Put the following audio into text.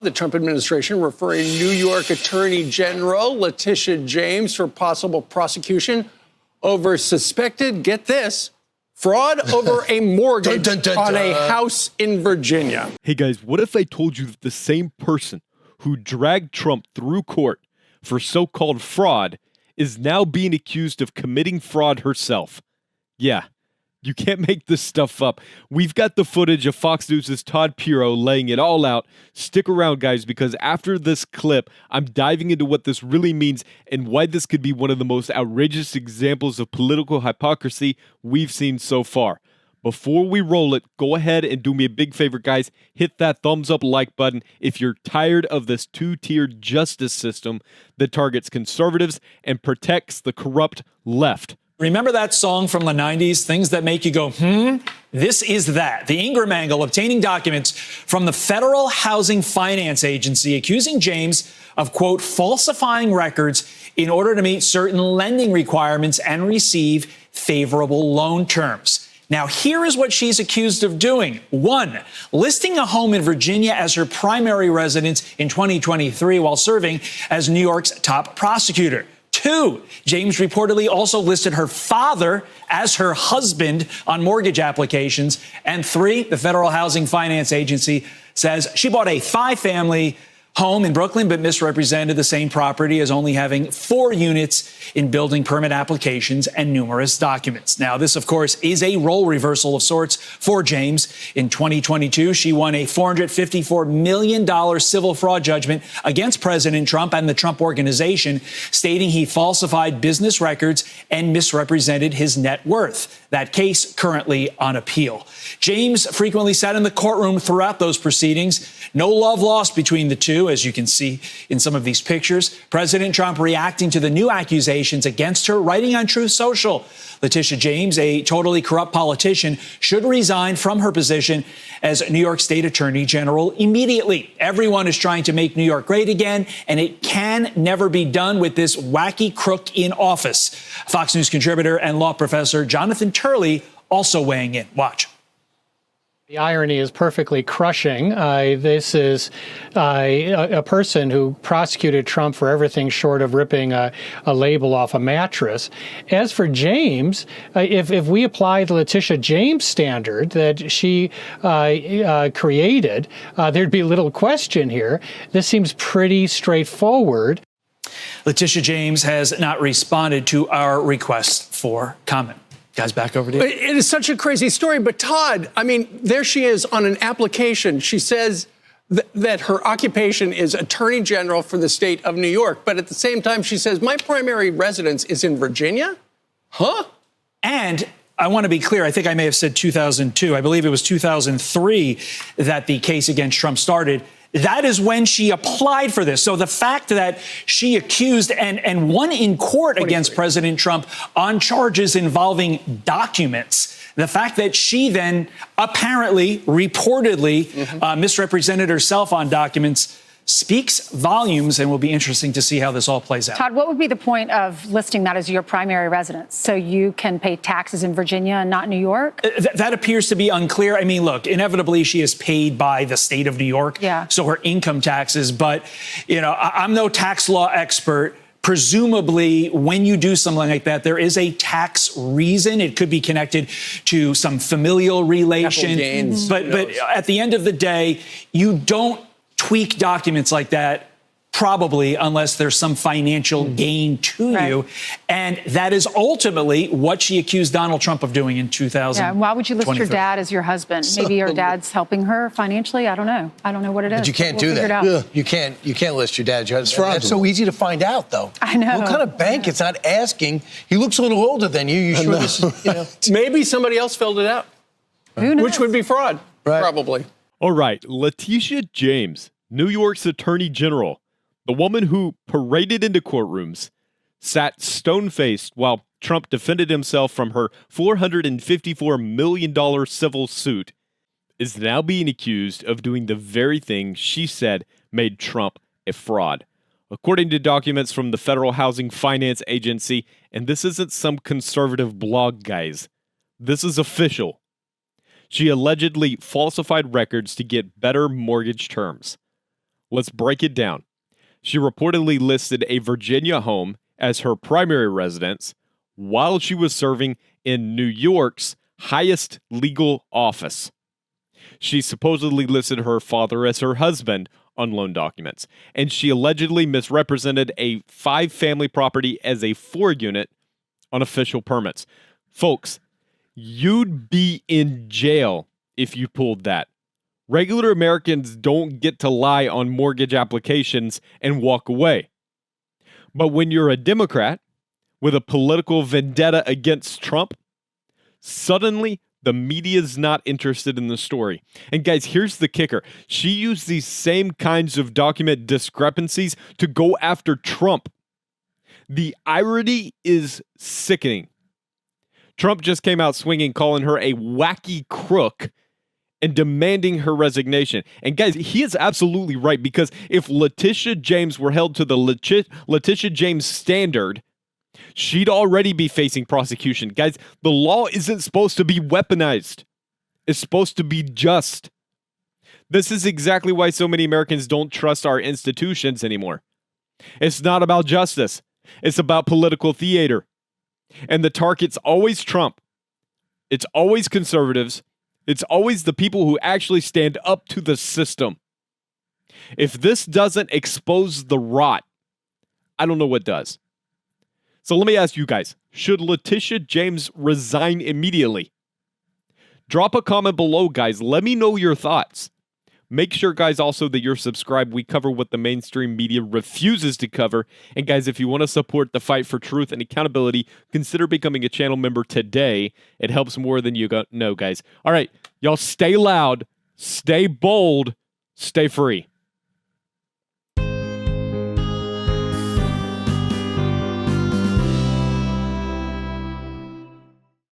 The Trump administration referring New York Attorney General Letitia James for possible prosecution over suspected, get this, fraud over a mortgage on a house in Virginia. Hey guys, what if I told you that the same person who dragged Trump through court for so-called fraud is now being accused of committing fraud herself? Yeah. You can't make this stuff up. We've got the footage of Fox News' Todd Pirro laying it all out. Stick around, guys, because after this clip, I'm diving into what this really means and why this could be one of the most outrageous examples of political hypocrisy we've seen so far. Before we roll it, go ahead and do me a big favor, guys. Hit that thumbs up like button if you're tired of this two-tiered justice system that targets conservatives and protects the corrupt left. Remember that song from the 90s, Things That Make You Go, This is that. The Ingram angle obtaining documents from the Federal Housing Finance Agency accusing James of, quote, falsifying records in order to meet certain lending requirements and receive favorable loan terms. Now, here is what she's accused of doing. 1, listing a home in Virginia as her primary residence in 2023 while serving as New York's top prosecutor. 2, James reportedly also listed her father as her husband on mortgage applications. And 3, the Federal Housing Finance Agency says she bought a 5-family home in Brooklyn, but misrepresented the same property as only having 4 units in building permit applications and numerous documents. Now, this, of course, is a role reversal of sorts for James. In 2022, she won a $454 million civil fraud judgment against President Trump and the Trump Organization, stating he falsified business records and misrepresented his net worth. That case currently on appeal. James frequently sat in the courtroom throughout those proceedings. No love lost between the two, as you can see in some of these pictures. President Trump reacting to the new accusations against her, writing on Truth Social. Letitia James, a totally corrupt politician, should resign from her position as New York State Attorney General immediately. Everyone is trying to make New York great again, and it can never be done with this wacky crook in office. Fox News contributor and law professor Jonathan Turley also weighing in. Watch. The irony is perfectly crushing. This is a person who prosecuted Trump for everything short of ripping a label off a mattress. As for James, if we apply the Letitia James standard that she created, there'd be little question here. This seems pretty straightforward. Letitia James has not responded to our request for comment. Guys, back over to you. It is such a crazy story. But Todd, I mean, there she is on an application. She says that her occupation is Attorney General for the state of New York. But at the same time, she says, my primary residence is in Virginia? Huh? And I want to be clear. I think I may have said 2002. I believe it was 2003 that the case against Trump started. That is when she applied for this. So the fact that she accused and won in court against President Trump on charges involving documents, the fact that she then apparently, reportedly misrepresented herself on documents speaks volumes, and will be interesting to see how this all plays out. Todd, what would be the point of listing that as your primary residence? So you can pay taxes in Virginia and not New York? That appears to be unclear. I mean, look, inevitably she is paid by the state of New York, so her income taxes. But, you know, I'm no tax law expert. Presumably, when you do something like that, there is a tax reason. It could be connected to some familial relation. But at the end of the day, you don't tweak documents like that, probably, unless there's some financial gain to you. And that is ultimately what she accused Donald Trump of doing in 2000. Yeah, why would you list your dad as your husband? Maybe your dad's helping her financially? I don't know. I don't know what it is. But you can't do that. You can't list your dad. It's so easy to find out, though. I know. What kind of bank? It's not asking. He looks a little older than you. You sure this is, you know? Maybe somebody else filled it out. Who knows? Which would be fraud, probably. All right, Letitia James, New York's Attorney General, the woman who paraded into courtrooms, sat stone-faced while Trump defended himself from her $454 million civil suit, is now being accused of doing the very thing she said made Trump a fraud. According to documents from the Federal Housing Finance Agency, and this isn't some conservative blog, guys, this is official. She allegedly falsified records to get better mortgage terms. Let's break it down. She reportedly listed a Virginia home as her primary residence while she was serving in New York's highest legal office. She supposedly listed her father as her husband on loan documents, and she allegedly misrepresented a 5-family property as a 4-unit on official permits. Folks, you'd be in jail if you pulled that. Regular Americans don't get to lie on mortgage applications and walk away. But when you're a Democrat with a political vendetta against Trump, suddenly the media's not interested in the story. And guys, here's the kicker. She used these same kinds of document discrepancies to go after Trump. The irony is sickening. Trump just came out swinging, calling her a wacky crook and demanding her resignation. And guys, he is absolutely right, because if Letitia James were held to the Letitia James standard, she'd already be facing prosecution. Guys, the law isn't supposed to be weaponized. It's supposed to be just. This is exactly why so many Americans don't trust our institutions anymore. It's not about justice. It's about political theater. And the target's always Trump. It's always conservatives. It's always the people who actually stand up to the system. If this doesn't expose the rot, I don't know what does. So let me ask you guys, should Letitia James resign immediately? Drop a comment below, guys. Let me know your thoughts. Make sure, guys, also that you're subscribed. We cover what the mainstream media refuses to cover. And guys, if you want to support the fight for truth and accountability, consider becoming a channel member today. It helps more than you know, guys. All right, y'all stay loud, stay bold, stay free.